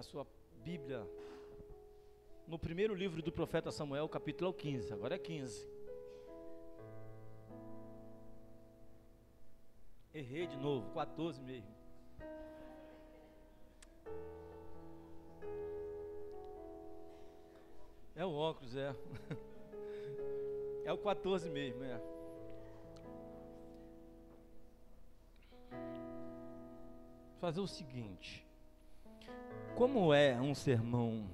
a sua Bíblia no primeiro livro do profeta Samuel, capítulo 15. Agora é 15. Errei de novo, 14 mesmo. É o óculos, é. É o 14 mesmo, é. Fazer o seguinte. Como é um sermão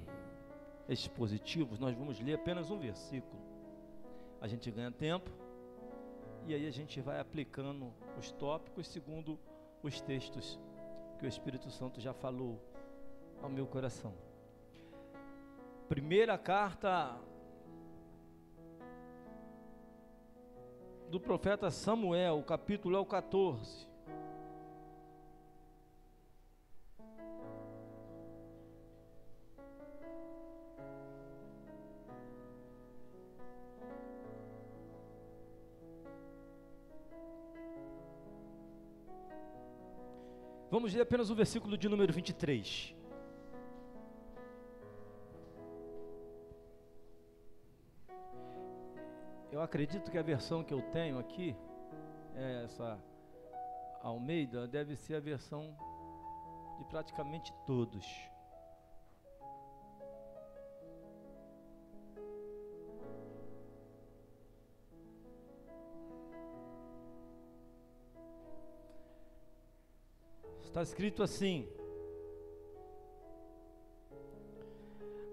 expositivo, nós vamos ler apenas um versículo. A gente ganha tempo e aí a gente vai aplicando os tópicos segundo os textos que o Espírito Santo já falou ao meu coração. Primeira carta do profeta Samuel, capítulo é o 14. Vamos ler apenas o versículo de número 23. Eu acredito que a versão que eu tenho aqui, essa Almeida, deve ser a versão de praticamente todos. Está escrito assim: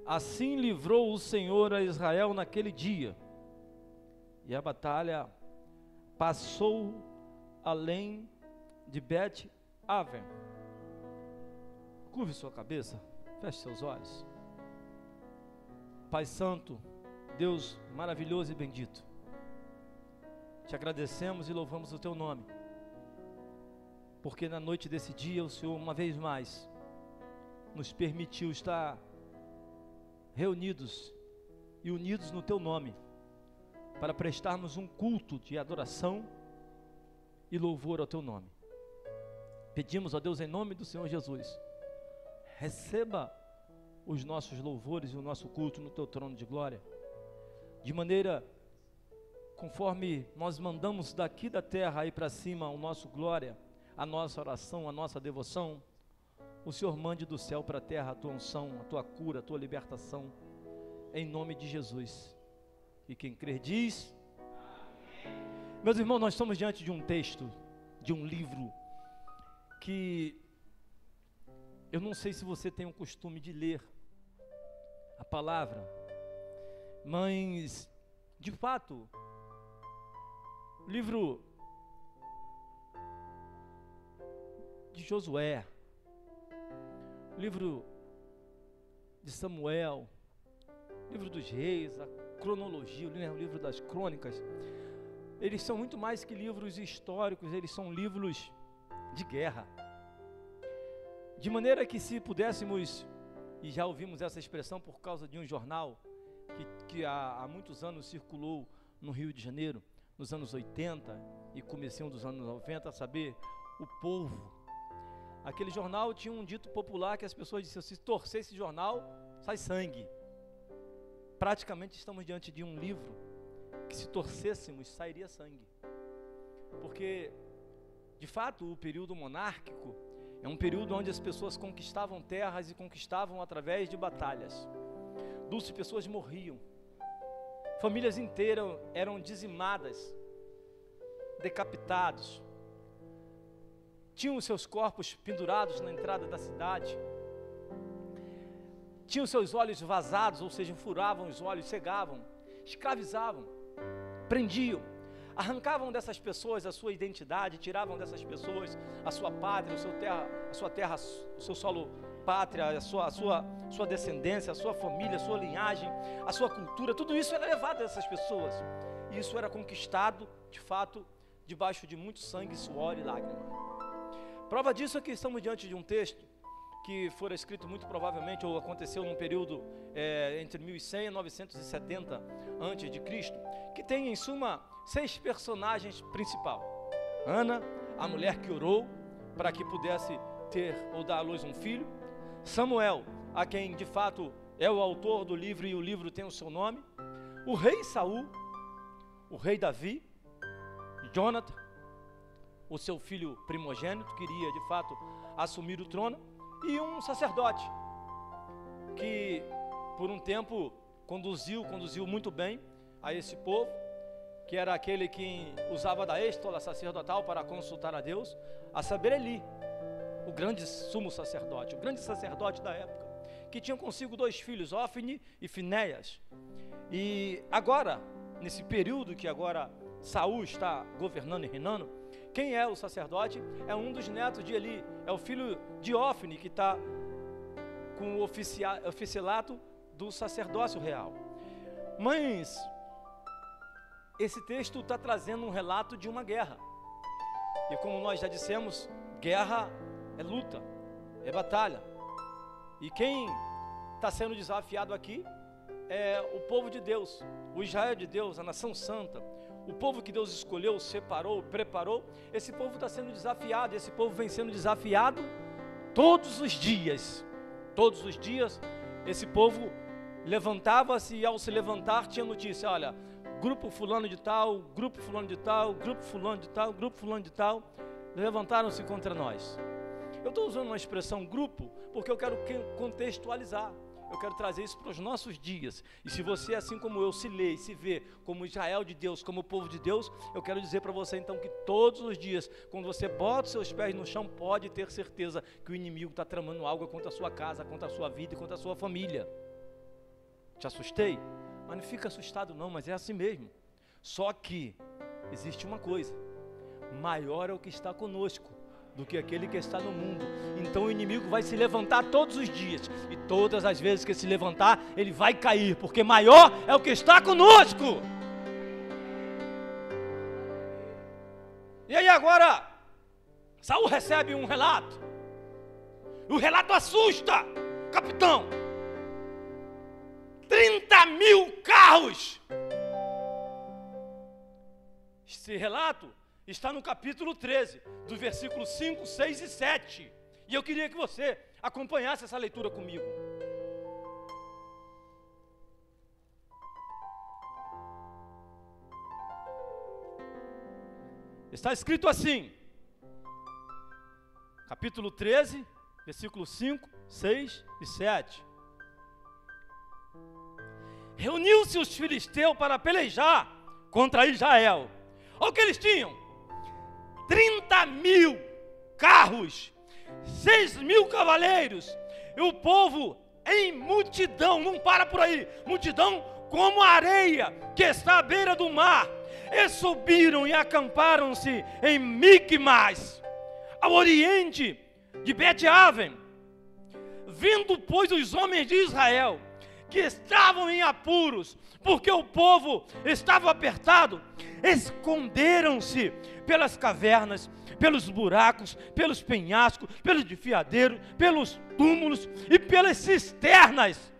assim livrou o Senhor a Israel naquele dia, e a batalha passou além de Bet-Aven. Curve sua cabeça, feche seus olhos. Pai Santo, Deus maravilhoso e bendito, te agradecemos e louvamos o teu nome, porque na noite desse dia o Senhor uma vez mais nos permitiu estar reunidos e unidos no teu nome, para prestarmos um culto de adoração e louvor ao teu nome. Pedimos a Deus em nome do Senhor Jesus, receba os nossos louvores e o nosso culto no teu trono de glória, de maneira conforme nós mandamos daqui da terra aí para cima o nosso glória, a nossa oração, a nossa devoção, o Senhor mande do céu para a terra a tua unção, a tua cura, a tua libertação, em nome de Jesus. E quem crer diz amém. Meus irmãos, nós estamos diante de um texto, de um livro, que eu não sei se você tem o costume de ler a palavra, mas de fato, o livro de Josué, o livro de Samuel, o livro dos reis, a cronologia, o livro das crônicas, eles são muito mais que livros históricos, eles são livros de guerra. De maneira que, se pudéssemos, e já ouvimos essa expressão por causa de um jornal que há muitos anos circulou no Rio de Janeiro, nos anos 80 e comecinho dos anos 90, a saber, O Povo. Aquele jornal tinha um dito popular que as pessoas diziam: se torcer esse jornal, sai sangue. Praticamente estamos diante de um livro que, se torcêssemos, sairia sangue. Porque, de fato, o período monárquico é um período onde as pessoas conquistavam terras e conquistavam através de batalhas. Dulce, pessoas morriam, famílias inteiras eram dizimadas, decapitados, tinham seus corpos pendurados na entrada da cidade, tinham seus olhos vazados, ou seja, furavam os olhos, cegavam, escravizavam, prendiam, arrancavam dessas pessoas a sua identidade, tiravam dessas pessoas a sua pátria, a sua terra, o seu solo pátria, a sua descendência, a sua família, a sua linhagem, a sua cultura. Tudo isso era levado dessas pessoas, e isso era conquistado, de fato, debaixo de muito sangue, suor e lágrima. Prova disso é que estamos diante de um texto que fora escrito muito provavelmente, ou aconteceu num período entre 1100 e 970 a.C., que tem em suma 6 personagens principais. Ana, a mulher que orou para que pudesse ter ou dar à luz um filho. Samuel, a quem de fato é o autor do livro e o livro tem o seu nome, o rei Saul, o rei Davi, Jonathan, o seu filho primogênito, queria de fato assumir o trono, e um sacerdote, que por um tempo conduziu muito bem a esse povo, que era aquele que usava da êstola sacerdotal para consultar a Deus, a saber, Eli, o grande sumo sacerdote, o grande sacerdote da época, que tinha consigo 2 filhos, Ofni e Finéias. E agora, nesse período que agora Saul está governando e reinando, quem é o sacerdote? É um dos netos de Eli, é o filho de Ofni, que está com o oficialato do sacerdócio real. Mas esse texto está trazendo um relato de uma guerra, e como nós já dissemos, guerra é luta, é batalha, e quem está sendo desafiado aqui é o povo de Deus, o Israel de Deus, a nação santa, o povo que Deus escolheu, separou, preparou. Esse povo está sendo desafiado, esse povo vem sendo desafiado todos os dias. Todos os dias, esse povo levantava-se, e ao se levantar tinha notícia: olha, grupo fulano de tal, grupo fulano de tal, grupo fulano de tal, grupo fulano de tal, levantaram-se contra nós. Eu estou usando uma expressão grupo, porque eu quero contextualizar, eu quero trazer isso para os nossos dias. E se você, assim como eu, se lê e se vê como Israel de Deus, como povo de Deus, eu quero dizer para você então que todos os dias, quando você bota os seus pés no chão, pode ter certeza que o inimigo está tramando algo contra a sua casa, contra a sua vida e contra a sua família. Te assustei? Mas não fica assustado não, mas é assim mesmo. Só que existe uma coisa: maior é o que está conosco do que aquele que está no mundo. Então o inimigo vai se levantar todos os dias, e todas as vezes que se levantar, ele vai cair, porque maior é o que está conosco. E aí agora, Saul recebe um relato, e o relato assusta: capitão, 30.000 carros. Esse relato está no capítulo 13, do versículo 5, 6 e 7. E eu queria que você acompanhasse essa leitura comigo. Está escrito assim, capítulo 13, versículo 5, 6 e 7. Reuniu-se os filisteus para pelejar contra Israel. Olha o que eles tinham: 30.000 carros, 6.000 cavaleiros, e o povo em multidão, não para por aí, multidão como a areia que está à beira do mar, e subiram e acamparam-se em Micmas, ao oriente de Bet-Aven. Vindo, pois, os homens de Israel, que estavam em apuros, porque o povo estava apertado, esconderam-se pelas cavernas, pelos buracos, pelos penhascos, pelos desfiadeiros, pelos túmulos e pelas cisternas.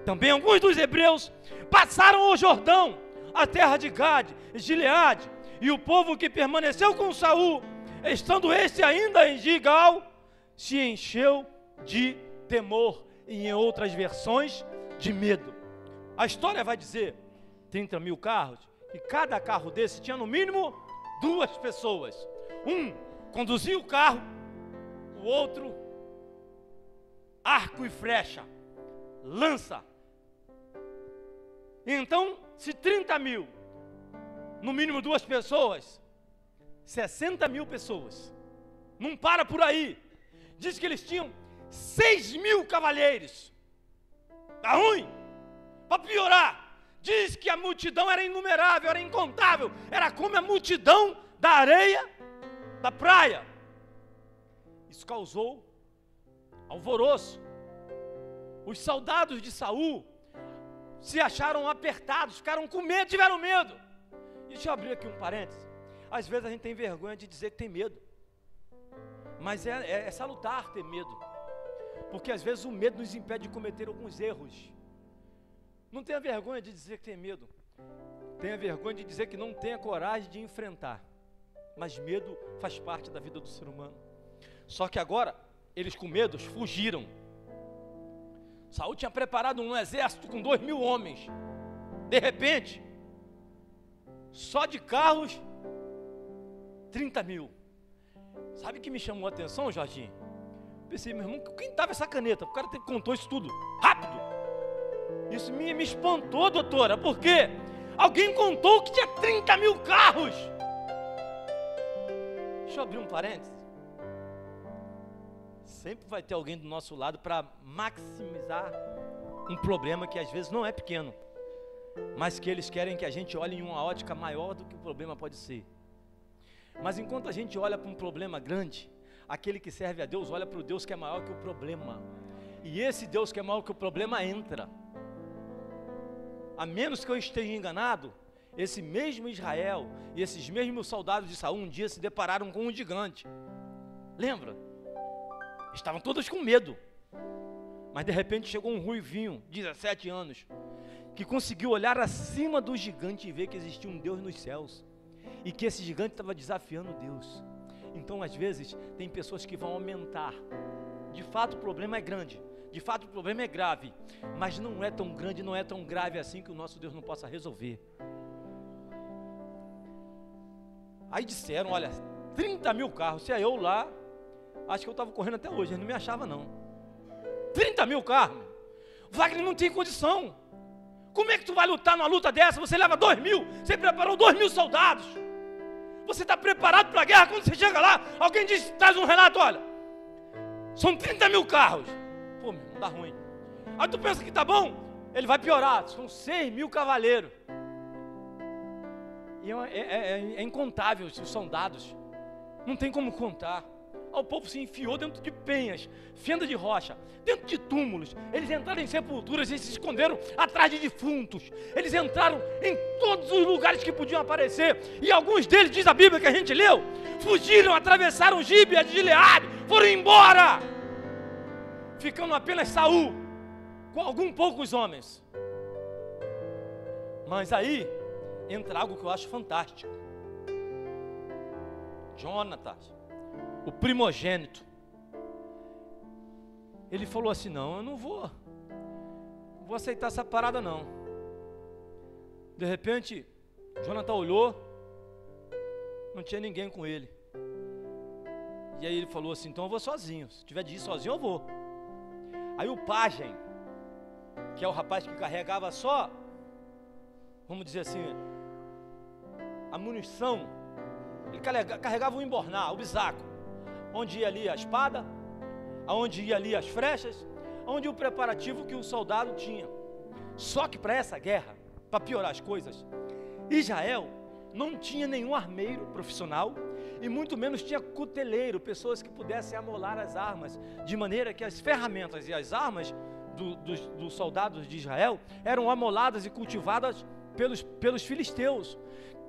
Também alguns dos hebreus passaram o Jordão, a terra de Gade e Gileade, e o povo que permaneceu com Saul, estando este ainda em Gigal, se encheu de temor, e em outras versões, de medo. A história vai dizer 30.000 carros, e cada carro desse tinha no mínimo 2 pessoas. Um conduzia o carro, o outro arco e flecha, lança. Então, se 30.000, no mínimo 2 pessoas, 60.000 pessoas. Não para por aí. Diz que eles tinham 6.000 cavaleiros. Tá ruim? Para piorar, diz que a multidão era inumerável, era incontável, era como a multidão da areia da praia. Isso causou alvoroço. Os soldados de Saul se acharam apertados, ficaram com medo, tiveram medo. Deixa eu abrir aqui um parênteses. Às vezes a gente tem vergonha de dizer que tem medo, mas é salutar ter medo, porque às vezes o medo nos impede de cometer alguns erros. Não tenha vergonha de dizer que tem medo, tenha vergonha de dizer que não tenha coragem de enfrentar, mas medo faz parte da vida do ser humano. Só que agora, eles com medo fugiram, Saul tinha preparado um exército com 2.000 homens. De repente, só de carros, 30.000. Sabe o que me chamou a atenção, Jorginho? Pensei, meu irmão, quem estava essa caneta? O cara contou isso tudo, rápido. Isso me espantou, doutora, porque alguém contou que tinha 30.000 carros. Deixa eu abrir um parênteses. Sempre vai ter alguém do nosso lado para maximizar um problema que às vezes não é pequeno, mas que eles querem que a gente olhe em uma ótica maior do que o problema pode ser. Mas enquanto a gente olha para um problema grande, aquele que serve a Deus olha para o Deus que é maior que o problema. E esse Deus que é maior que o problema entra. A menos que eu esteja enganado, esse mesmo Israel e esses mesmos soldados de Saul um dia se depararam com um gigante. Lembra? Estavam todos com medo. Mas de repente chegou um ruivinho, 17 anos, que conseguiu olhar acima do gigante e ver que existia um Deus nos céus. E que esse gigante estava desafiando Deus. Então às vezes tem pessoas que vão aumentar. De fato o problema é grande. De fato o problema é grave. Mas não é tão grande, não é tão grave assim que o nosso Deus não possa resolver. Aí disseram, olha, 30.000 carros. Se é eu lá, acho que eu estava correndo até hoje, ele não me achava não. 30.000 carros. Wagner não tem condição. Como é que tu vai lutar numa luta dessa? Você leva 2.000, você preparou 2.000 soldados. Você está preparado para a guerra? Quando você chega lá, alguém diz, traz um relato, olha, são 30.000 carros. Pô, meu, não dá ruim. Aí tu pensa que tá bom? Ele vai piorar, são 6.000 cavaleiros. E é incontável os soldados. Não tem como contar. O povo se enfiou dentro de penhas, fenda de rocha, dentro de túmulos. Eles entraram em sepulturas e se esconderam atrás de defuntos. Eles entraram em todos os lugares que podiam aparecer. E alguns deles, diz a Bíblia que a gente leu, fugiram, atravessaram Gibeá de Gileade, foram embora, ficando apenas Saul com alguns poucos homens. Mas aí entra algo que eu acho fantástico. Jonatas, o primogênito, ele falou assim, não, eu não vou aceitar essa parada não. De repente, Jonathan olhou, não tinha ninguém com ele. E aí ele falou assim, então eu vou sozinho, se tiver de ir sozinho eu vou. Aí o pajem, que é o rapaz que carregava só, vamos dizer assim, a munição, ele carregava o embornar, o bisaco, onde ia ali a espada, aonde ia ali as flechas, onde o preparativo que o soldado tinha. Só que para essa guerra, para piorar as coisas, Israel não tinha nenhum armeiro profissional e muito menos tinha cuteleiro, pessoas que pudessem amolar as armas, de maneira que as ferramentas e as armas dos soldados de Israel eram amoladas e cultivadas pelos filisteus.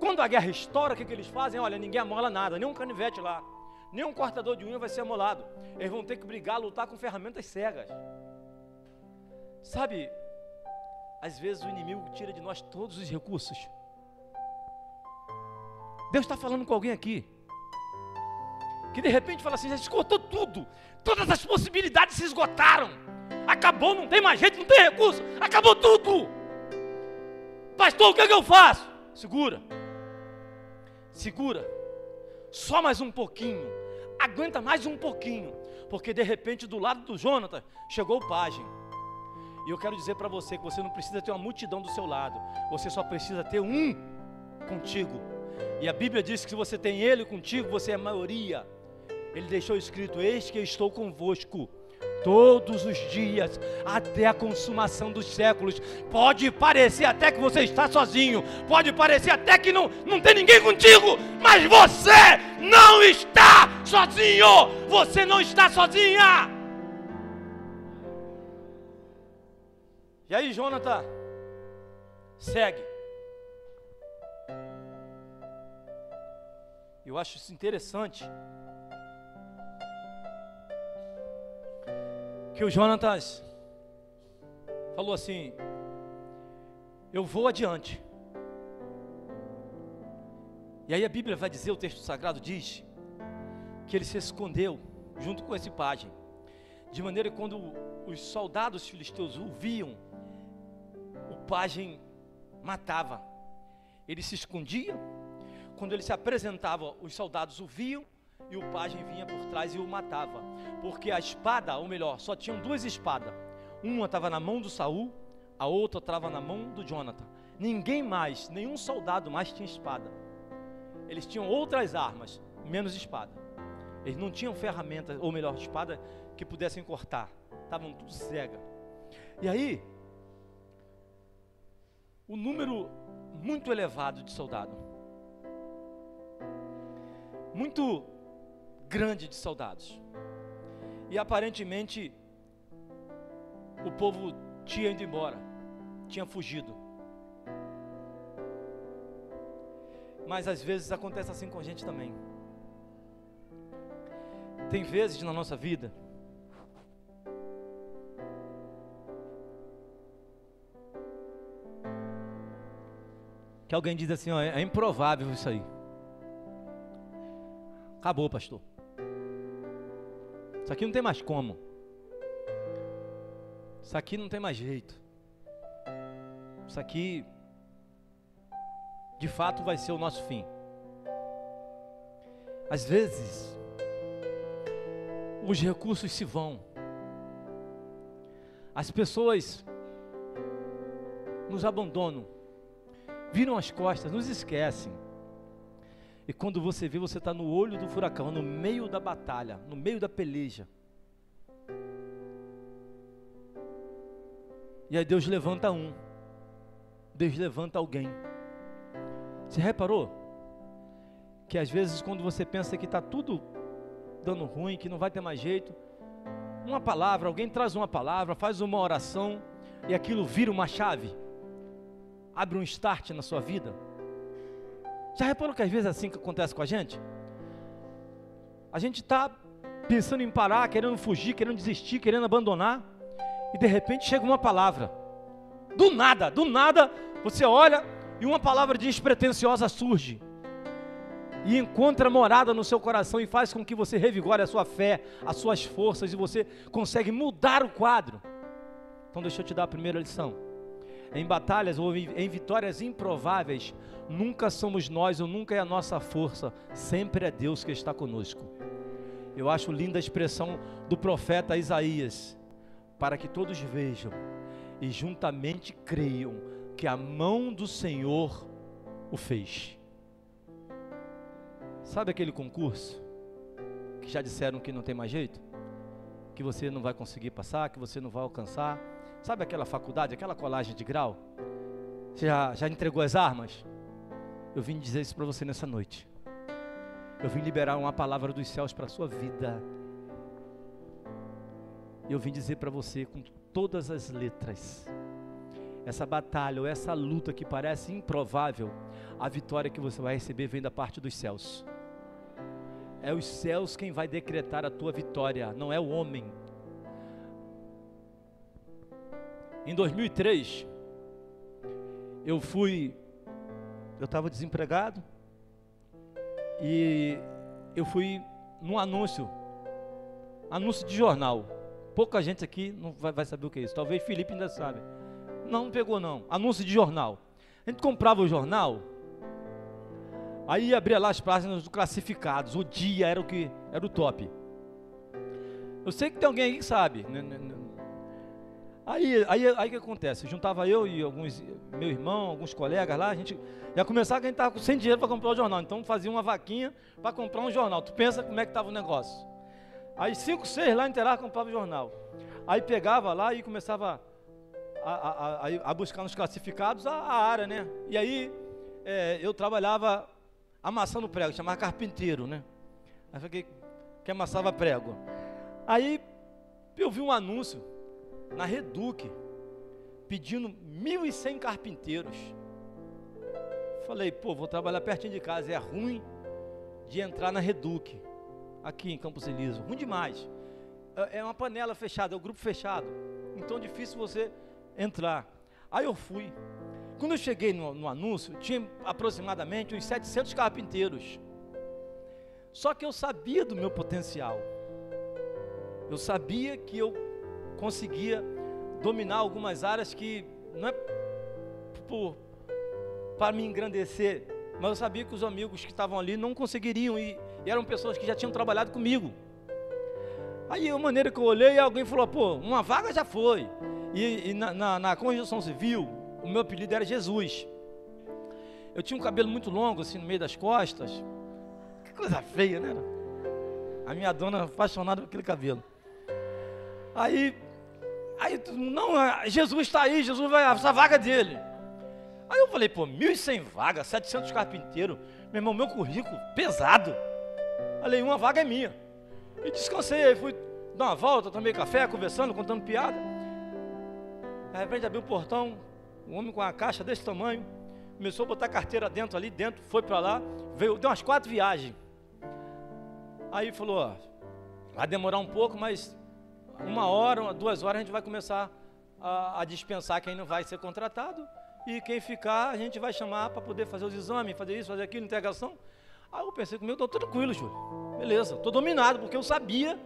Quando a guerra estoura, o que eles fazem? Olha, ninguém amola nada, nem um canivete lá, nem um cortador de unha vai ser amolado. Eles vão ter que brigar, lutar com ferramentas cegas. Sabe, às vezes o inimigo tira de nós todos os recursos. Deus está falando com alguém aqui, que de repente fala assim, já esgotou tudo, todas as possibilidades se esgotaram, acabou, não tem mais jeito, não tem recurso, acabou tudo. Pastor, o que é que eu faço? Segura, só mais um pouquinho, aguenta mais um pouquinho, porque de repente do lado do Jonathan chegou o pajem. E eu quero dizer para você que você não precisa ter uma multidão do seu lado, você só precisa ter um contigo. E a Bíblia diz que se você tem ele contigo, você é a maioria. Ele deixou escrito, eis que eu estou convosco todos os dias, até a consumação dos séculos. Pode parecer até que você está sozinho, pode parecer até que não tem ninguém contigo, mas você não está sozinho, você não está sozinha. E aí, Jonathan, segue. Eu acho isso interessante, que o Jonatas falou assim, eu vou adiante. E aí a Bíblia vai dizer, o texto sagrado diz, que ele se escondeu junto com esse pajem, de maneira que quando os soldados filisteus o viam, o pajem matava. Ele se escondia, quando ele se apresentava, os soldados o viam, e o pajem vinha por trás e o matava, porque a espada, ou melhor, só tinham duas espadas, uma estava na mão do Saul, a outra estava na mão do Jonathan. Ninguém mais, nenhum soldado mais tinha espada. Eles tinham outras armas, menos espada. Eles não tinham ferramentas, ou melhor, espada que pudessem cortar. Estavam tudo cega. E aí, o número muito elevado de soldado, muito grande de soldados. E aparentemente, o povo tinha ido embora, tinha fugido. Mas às vezes acontece assim com a gente também. Tem vezes na nossa vida que alguém diz assim, ó, é improvável isso aí. Acabou, pastor. Isso aqui não tem mais como. Isso aqui não tem mais jeito. Isso aqui, de fato, vai ser o nosso fim. Às vezes, os recursos se vão. As pessoas nos abandonam, viram as costas, nos esquecem. E quando você vê, você está no olho do furacão, no meio da batalha, no meio da peleja. E aí Deus levanta um. Deus levanta alguém. Você reparou? Que às vezes quando você pensa que está tudo dando ruim, que não vai ter mais jeito, uma palavra, alguém traz uma palavra, faz uma oração, e aquilo vira uma chave. Abre um start na sua vida. Já reparou que às vezes é assim que acontece com a gente? A gente está pensando em parar, querendo fugir, querendo desistir, querendo abandonar, e de repente chega uma palavra. Do nada, você olha e uma palavra despretensiosa surge. E encontra morada no seu coração e faz com que você revigore a sua fé, as suas forças, e você consegue mudar o quadro. Então deixa eu te dar a primeira lição. Em batalhas ou em vitórias improváveis, nunca somos nós ou nunca é a nossa força, sempre é Deus que está conosco. Eu acho linda a expressão do profeta Isaías: para que todos vejam e juntamente creiam que a mão do Senhor o fez. Sabe aquele concurso que já disseram que não tem mais jeito? Que você não vai conseguir passar, que você não vai alcançar? Sabe aquela faculdade, aquela colagem de grau? Você já entregou as armas? Eu vim dizer isso para você nessa noite. Eu vim liberar uma palavra dos céus para a sua vida. Eu vim dizer para você com todas as letras: essa batalha ou essa luta que parece improvável, a vitória que você vai receber vem da parte dos céus. É os céus quem vai decretar a tua vitória, não é o homem. Em 2003, eu estava desempregado, e eu fui num anúncio de jornal. Pouca gente aqui não vai saber o que é isso, talvez Felipe ainda sabe. Não pegou não, anúncio de jornal. A gente comprava o jornal, aí abria lá as páginas dos classificados, o dia era o top. Eu sei que tem alguém aí que sabe, Aí o que acontece? Juntava eu e meu irmão, alguns colegas lá, a gente já começava que a gente estava sem dinheiro para comprar o jornal, então fazia uma vaquinha para comprar um jornal. Tu pensa como é que estava o negócio? Aí 5, 6 lá inteirados comprava o jornal. Aí pegava lá e começava a buscar nos classificados a área, né? E aí eu trabalhava amassando prego, chamava carpinteiro, né? Aí fiquei que amassava prego. Aí eu vi um anúncio na Reduc, pedindo 1.100 carpinteiros. Falei, pô, vou trabalhar pertinho de casa, é ruim de entrar na Reduc, aqui em Campos Elíseos, ruim demais. É uma panela fechada, é um grupo fechado, então é difícil você entrar. Aí eu fui. Quando eu cheguei no anúncio, tinha aproximadamente uns 700 carpinteiros. Só que eu sabia do meu potencial. Eu sabia que eu conseguia dominar algumas áreas que não é para me engrandecer, mas eu sabia que os amigos que estavam ali não conseguiriam e eram pessoas que já tinham trabalhado comigo. Aí a maneira que eu olhei, alguém falou, pô, uma vaga já foi. E na construção civil, o meu apelido era Jesus. Eu tinha um cabelo muito longo, assim, no meio das costas. Que coisa feia, né? A minha dona apaixonada por aquele cabelo. Aí não, Jesus está aí, Jesus vai, essa vaga dele. Aí eu falei, pô, 1.100 vagas, 700 carpinteiros. Meu irmão, meu currículo pesado. Falei, uma vaga é minha. E descansei, aí fui dar uma volta, tomei café, conversando, contando piada. De repente abri o portão, um homem com uma caixa desse tamanho, começou a botar a carteira dentro, ali dentro, foi para lá, veio, deu umas 4 viagens. Aí falou, ó, vai demorar um pouco, mas 1 hora, 2 horas a gente vai começar a dispensar quem não vai ser contratado, e quem ficar a gente vai chamar para poder fazer os exames, fazer isso, fazer aquilo, integração. Aí eu pensei comigo, estou tranquilo, Júlio, beleza, estou dominado, porque eu sabia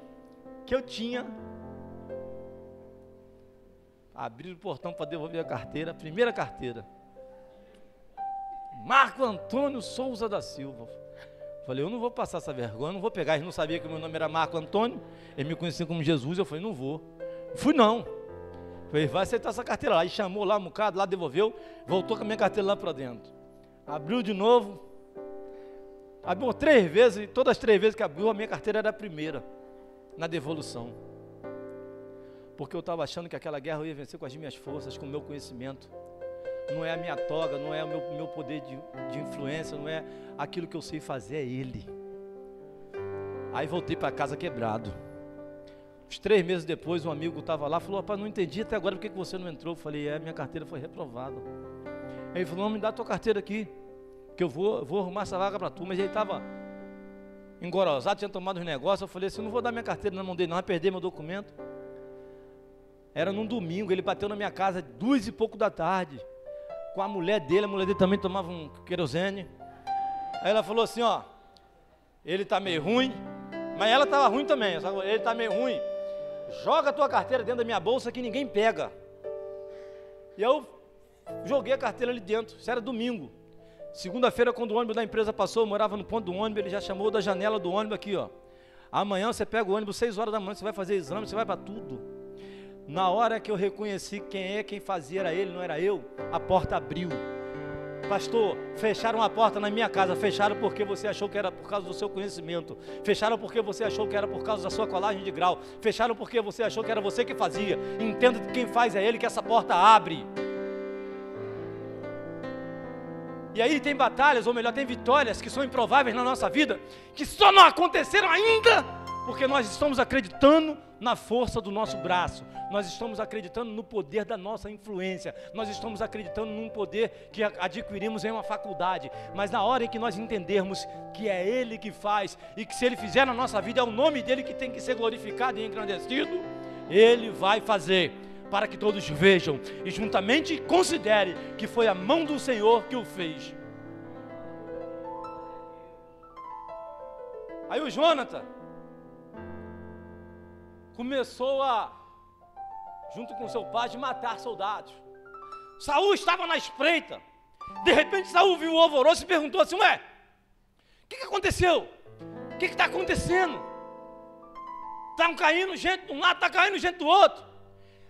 que eu tinha. Abri o portão para devolver a carteira, a primeira carteira. Marco Antônio Souza da Silva. Falei, eu não vou passar essa vergonha, não vou pegar. Eles não sabiam que o meu nome era Marco Antônio, ele me conhecia como Jesus. Eu falei, não vou. Fui não. Falei, vai aceitar essa carteira lá. E chamou lá um bocado, lá devolveu, voltou com a minha carteira lá para dentro. Abriu de novo. Abriu 3 vezes, e todas as 3 vezes que abriu, a minha carteira era a primeira, na devolução. Porque eu estava achando que aquela guerra eu ia vencer com as minhas forças, com o meu conhecimento. Não é a minha toga, não é o meu poder de influência, não é aquilo que eu sei fazer, é Ele. Aí voltei para casa quebrado. Uns 3 meses depois, um amigo estava lá, falou, rapaz, não entendi até agora por que você não entrou. Eu falei, minha carteira foi reprovada. Aí ele falou, não, me dá a tua carteira aqui, que eu vou arrumar essa vaga para tu. Mas ele estava engorosado, tinha tomado uns negócios. Eu falei assim, não vou dar minha carteira na mão dele não, vai perder meu documento. Era num domingo, ele bateu na minha casa 2 e pouco da tarde, com a mulher dele também tomava um querosene. Aí ela falou assim, ó, ele tá meio ruim, mas ela estava ruim também, ele tá meio ruim, joga a tua carteira dentro da minha bolsa que ninguém pega. E eu joguei a carteira ali dentro, isso era domingo. Segunda-feira, quando o ônibus da empresa passou, eu morava no ponto do ônibus, ele já chamou da janela do ônibus aqui, ó, amanhã você pega o ônibus 6 horas da manhã, você vai fazer exame, você vai para tudo. Na hora que eu reconheci quem fazia era ele, não era eu, a porta abriu. Pastor, fecharam a porta na minha casa, fecharam porque você achou que era por causa do seu conhecimento, fecharam porque você achou que era por causa da sua colagem de grau, fecharam porque você achou que era você que fazia. Entenda que quem faz é ele, que essa porta abre. E aí tem batalhas, ou melhor, tem vitórias que são improváveis na nossa vida, que só não aconteceram ainda, porque nós estamos acreditando na força do nosso braço, nós estamos acreditando no poder da nossa influência, nós estamos acreditando num poder que adquirimos em uma faculdade, mas na hora em que nós entendermos que é Ele que faz, e que se Ele fizer na nossa vida, é o nome dEle que tem que ser glorificado e engrandecido, Ele vai fazer, para que todos vejam, e juntamente considere que foi a mão do Senhor que o fez. Aí o Jonathan começou junto com seu pai, de matar soldados. Saul estava na espreita. De repente Saul viu o alvoroço e perguntou assim, ué, o que aconteceu? O que está acontecendo? Estão caindo gente de um lado, está caindo gente do outro.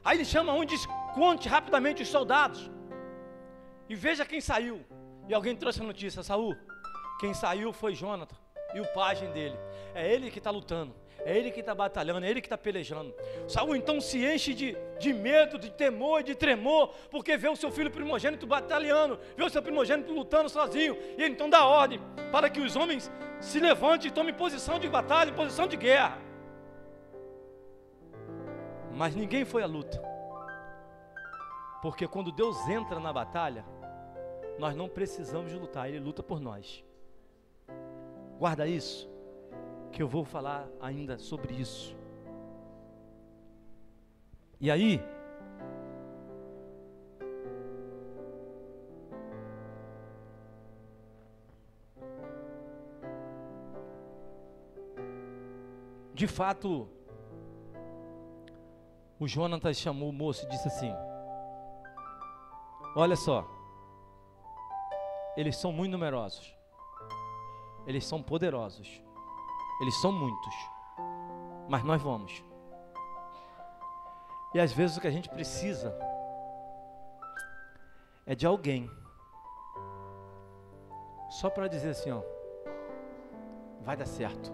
Aí ele chama um e diz, conte rapidamente os soldados e veja quem saiu. E alguém trouxe a notícia, Saul, quem saiu foi Jonathan e o pajem dele. É ele que está lutando, é ele que está batalhando, é ele que está pelejando. Saul então se enche de medo, de temor, de tremor, porque vê o seu filho primogênito batalhando, vê o seu primogênito lutando sozinho, e ele então dá ordem para que os homens se levantem e tomem posição de batalha, posição de guerra. Mas ninguém foi à luta, porque quando Deus entra na batalha, nós não precisamos de lutar, Ele luta por nós. Guarda isso, que eu vou falar ainda sobre isso. E aí, de fato, O Jonatas chamou o moço e disse assim: olha só, eles são muito numerosos, eles são poderosos, eles são muitos, mas nós vamos. E às vezes o que a gente precisa é de alguém só para dizer assim, ó, vai dar certo,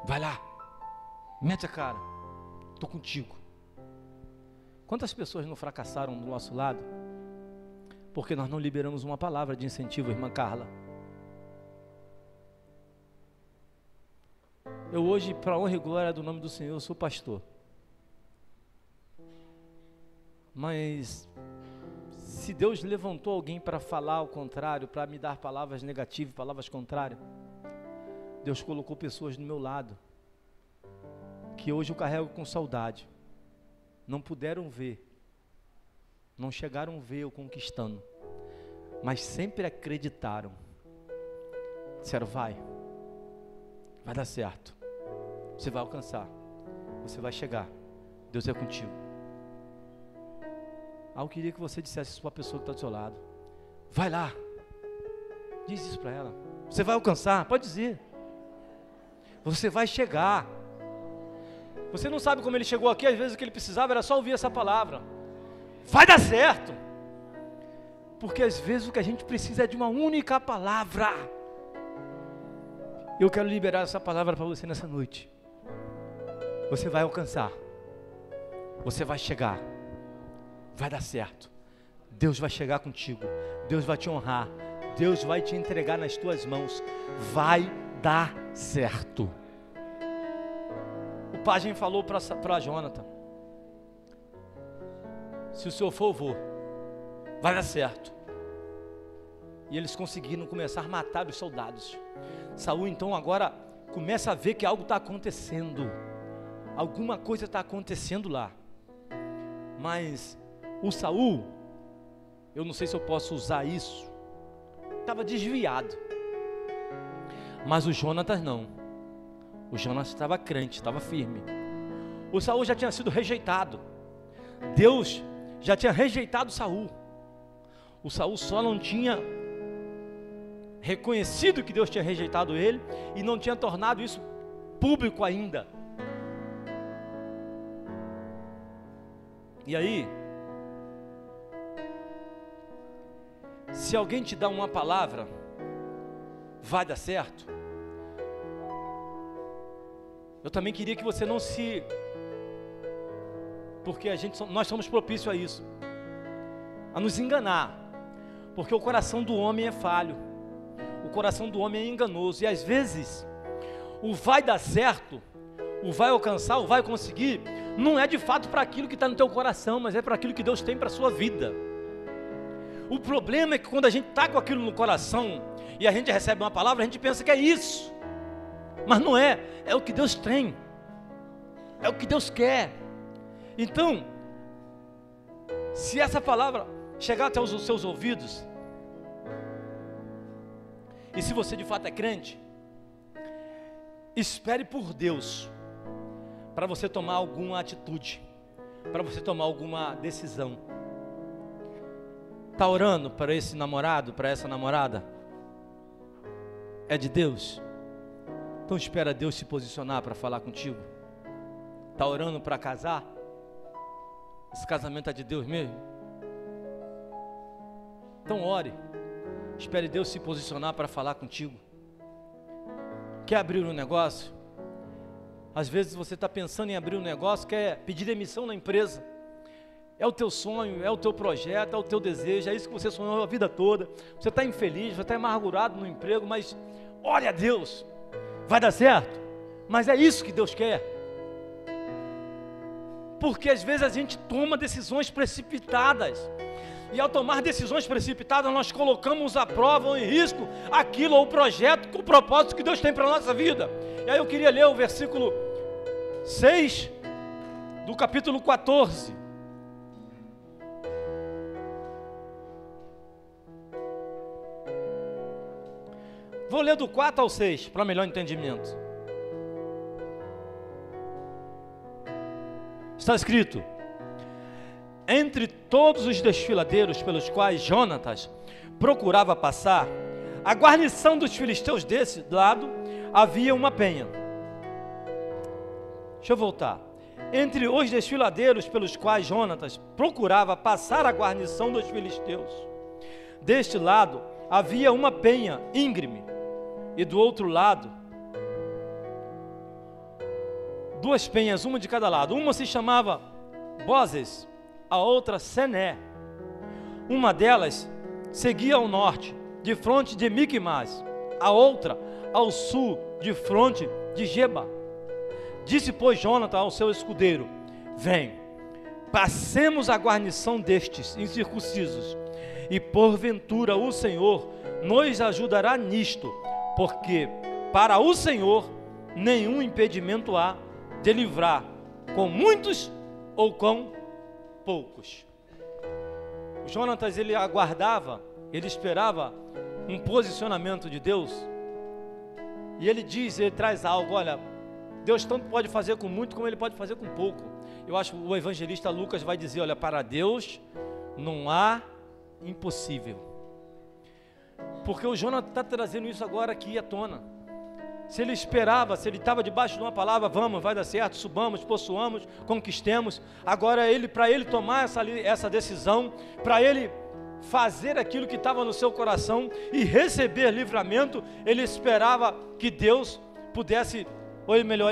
vai lá, mete a cara, estou contigo. Quantas pessoas não fracassaram do nosso lado porque nós não liberamos uma palavra de incentivo, irmã Carla? Eu hoje, para a honra e glória do nome do Senhor, sou pastor. Mas se Deus levantou alguém para falar ao contrário, para me dar palavras negativas, palavras contrárias, Deus colocou pessoas do meu lado, que hoje eu carrego com saudade. Não puderam ver, não chegaram a ver eu conquistando, mas sempre acreditaram. Disseram, vai dar certo, você vai alcançar, você vai chegar, Deus é contigo. Eu queria que você dissesse isso para a pessoa que está do seu lado. Vai lá, diz isso para ela, você vai alcançar, pode dizer, você vai chegar. Você não sabe como ele chegou aqui, às vezes o que ele precisava era só ouvir essa palavra. Vai dar certo. Porque às vezes o que a gente precisa é de uma única palavra. Eu quero liberar essa palavra para você nessa noite. Você vai alcançar. Você vai chegar. Vai dar certo. Deus vai chegar contigo. Deus vai te honrar. Deus vai te entregar nas tuas mãos. Vai dar certo. O pajem falou para Jonathan: se o senhor for, eu vou, vai dar certo. E eles conseguiram começar a matar os soldados. Saul então agora começa a ver que algo está acontecendo, alguma coisa está acontecendo lá. Mas o Saul, eu não sei se eu posso usar isso, estava desviado. Mas o Jonatas não. O Jonatas estava crente, estava firme. O Saul já tinha sido rejeitado. Deus já tinha rejeitado Saul. O Saul só não tinha reconhecido que Deus tinha rejeitado ele e não tinha tornado isso público ainda. E aí, se alguém te dá uma palavra, vai dar certo. Eu também queria que você não se... Porque nós somos propícios a isso, a nos enganar. Porque o coração do homem é falho, o coração do homem é enganoso. E às vezes, o vai dar certo, o vai alcançar, o vai conseguir, não é de fato para aquilo que está no teu coração, mas é para aquilo que Deus tem para a sua vida. O problema é que quando a gente está com aquilo no coração, e a gente recebe uma palavra, a gente pensa que é isso. Mas não é, é o que Deus tem, é o que Deus quer. Então, se essa palavra chegar até os seus ouvidos, e se você de fato é crente, espere por Deus, para você tomar alguma atitude, para você tomar alguma decisão. Está orando para esse namorado, para essa namorada? É de Deus? Então espera Deus se posicionar para falar contigo. Está orando para casar? Esse casamento é de Deus mesmo? Então ore. Espere Deus se posicionar para falar contigo. Quer abrir um negócio? Às vezes você está pensando em abrir um negócio, quer pedir demissão na empresa. É o teu sonho, é o teu projeto, é o teu desejo, é isso que você sonhou a vida toda. Você está infeliz, você está amargurado no emprego, mas olha a Deus. Vai dar certo, mas é isso que Deus quer. Porque às vezes a gente toma decisões precipitadas, e ao tomar decisões precipitadas, nós colocamos à prova ou em risco aquilo ou o projeto com o propósito que Deus tem para a nossa vida. E aí eu queria ler o versículo 6 do capítulo 14. Vou ler do 4 ao 6, para melhor entendimento. Está escrito: entre todos os desfiladeiros pelos quais Jonatas procurava passar, a guarnição dos filisteus desse lado havia uma penha. Deixa eu voltar. Entre os desfiladeiros pelos quais Jonatas procurava passar a guarnição dos filisteus, deste lado havia uma penha íngreme, e do outro lado, duas penhas, uma de cada lado. Uma se chamava Bozes, a outra Sené. Uma delas seguia ao norte, de fronte de Miquimás, a outra ao sul, de fronte de Geba. Disse, pois, Jonatas ao seu escudeiro: vem, passemos a guarnição destes incircuncisos, e porventura o Senhor nos ajudará nisto, porque para o Senhor nenhum impedimento há de livrar com muitos ou com poucos. O Jonatas, ele aguardava, ele esperava um posicionamento de Deus, e ele traz algo: olha, Deus tanto pode fazer com muito como Ele pode fazer com pouco. Eu acho que o evangelista Lucas vai dizer: olha, para Deus não há impossível. Porque o Jonatas está trazendo isso agora aqui à tona. Se ele esperava, se ele estava debaixo de uma palavra: vamos, vai dar certo, subamos, possuamos, conquistemos. Agora para ele tomar essa decisão, para ele fazer aquilo que estava no seu coração e receber livramento, ele esperava que Deus pudesse, ou melhor,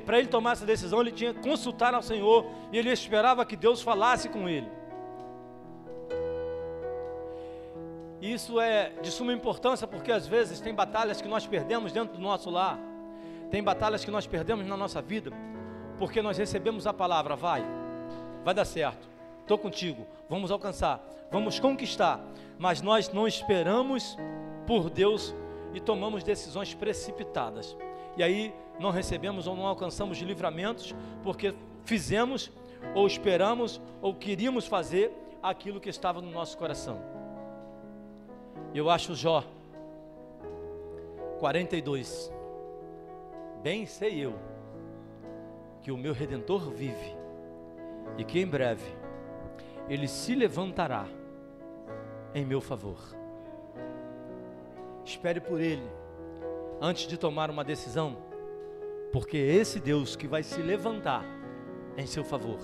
para ele tomar essa decisão, ele tinha que consultar ao Senhor, e ele esperava que Deus falasse com ele. Isso é de suma importância, porque às vezes tem batalhas que nós perdemos dentro do nosso lar, tem batalhas que nós perdemos na nossa vida, porque nós recebemos a palavra: vai dar certo, estou contigo, vamos alcançar, vamos conquistar, mas nós não esperamos por Deus e tomamos decisões precipitadas, e aí não recebemos ou não alcançamos livramentos, porque fizemos, ou esperamos, ou queríamos fazer aquilo que estava no nosso coração. Eu acho Jó 42, bem sei eu que o meu Redentor vive, e que em breve Ele se levantará em meu favor. Espere por Ele antes de tomar uma decisão, porque é esse Deus que vai se levantar em seu favor.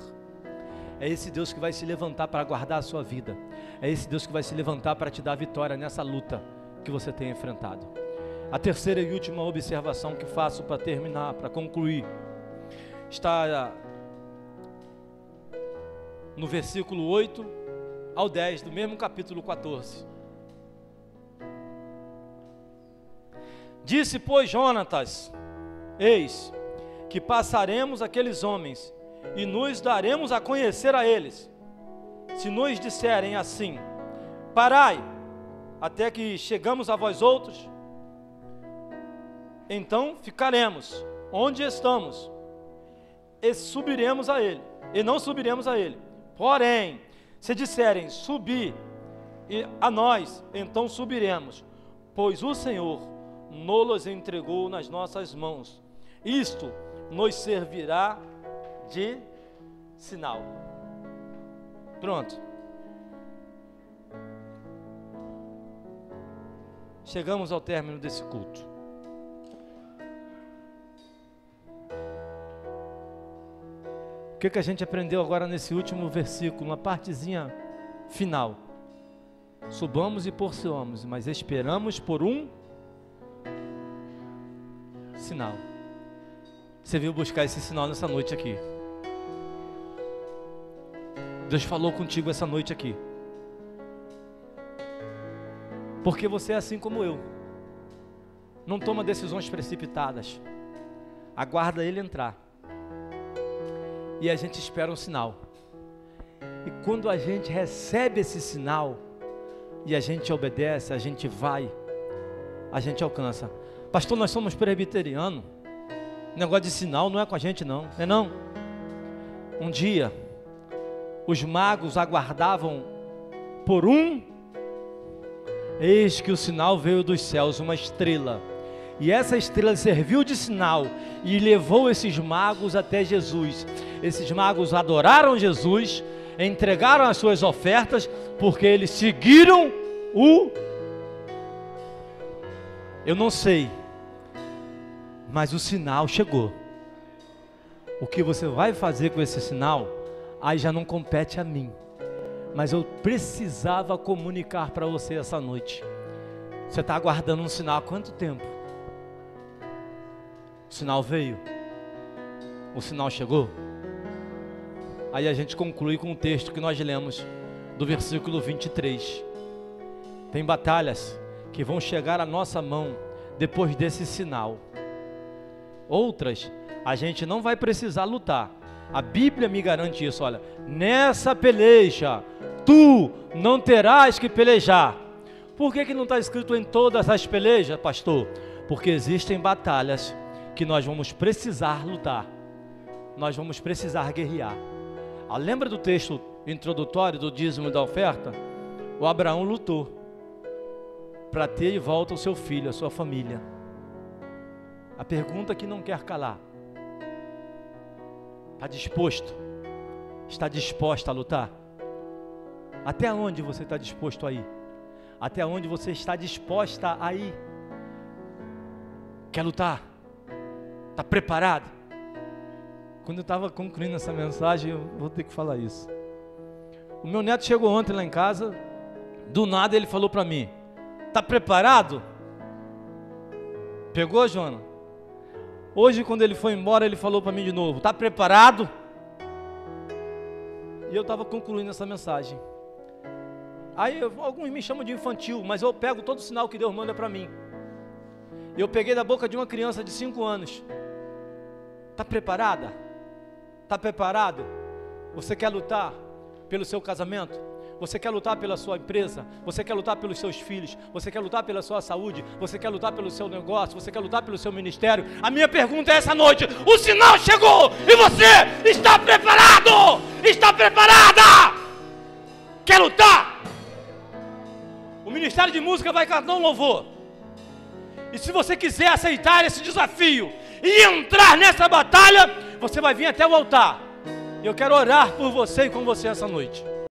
É esse Deus que vai se levantar para guardar a sua vida. É esse Deus que vai se levantar para te dar vitória nessa luta que você tem enfrentado. A terceira e última observação que faço para terminar, para concluir, está no versículo 8 ao 10 do mesmo capítulo 14. Disse, pois, Jonatas: eis que passaremos aqueles homens e nos daremos a conhecer a eles. Se nos disserem assim: parai, até que chegamos a vós outros, então ficaremos onde estamos e subiremos a ele, e não subiremos a ele. Porém, se disserem: subir a nós, então subiremos, pois o Senhor nos entregou nas nossas mãos. Isto nos servirá de sinal. Pronto. Chegamos ao término desse culto. O que a gente aprendeu agora nesse último versículo, uma partezinha final? Subamos e possuamos, mas esperamos por um sinal. Você veio buscar esse sinal nessa noite aqui. Deus falou contigo essa noite aqui. Porque você é assim como eu. Não toma decisões precipitadas. Aguarda Ele entrar. E a gente espera um sinal. E quando a gente recebe esse sinal, e a gente obedece, a gente vai, a gente alcança. Pastor, nós somos presbiterianos. Negócio de sinal não é com a gente não, não é não? Um dia, os magos aguardavam por eis que o sinal veio dos céus, uma estrela, E essa estrela serviu de sinal e levou esses magos até Jesus. Esses magos adoraram Jesus, entregaram as suas ofertas, porque eles seguiram eu não sei, mas o sinal chegou. O que você vai fazer com esse sinal, aí já não compete a mim. Mas eu precisava comunicar para você essa noite. Você está aguardando um sinal há quanto tempo? O sinal veio? O sinal chegou? Aí a gente conclui com o texto que nós lemos, do versículo 23. Tem batalhas que vão chegar à nossa mão depois desse sinal. Outras, a gente não vai precisar lutar. A Bíblia me garante isso, olha. Nessa peleja, tu não terás que pelejar. Por que não está escrito em todas as pelejas, pastor? Porque existem batalhas que nós vamos precisar lutar. Nós vamos precisar guerrear. Lembra do texto introdutório do dízimo e da oferta? O Abraão lutou para ter de volta o seu filho, a sua família. A pergunta que não quer calar: está disposto? Está disposta a lutar? Até onde você está disposto a ir? Até onde você está disposta a ir? Quer lutar? Está preparado? Quando eu estava concluindo essa mensagem, eu vou ter que falar isso. O meu neto chegou ontem lá em casa, do nada ele falou para mim: está preparado? Pegou, Joana? Hoje, quando ele foi embora, ele falou para mim de novo: está preparado? E eu estava concluindo essa mensagem. Aí alguns me chamam de infantil, mas eu pego todo o sinal que Deus manda para mim. Eu peguei da boca de uma criança de 5 anos. Está preparada? Está preparado? Você quer lutar pelo seu casamento? Você quer lutar pela sua empresa? Você quer lutar pelos seus filhos? Você quer lutar pela sua saúde? Você quer lutar pelo seu negócio? Você quer lutar pelo seu ministério? A minha pergunta é essa noite: o sinal chegou e você está preparado? Está preparada? Quer lutar? O Ministério de Música vai cantar um louvor. E se você quiser aceitar esse desafio e entrar nessa batalha, você vai vir até o altar. Eu quero orar por você e com você essa noite.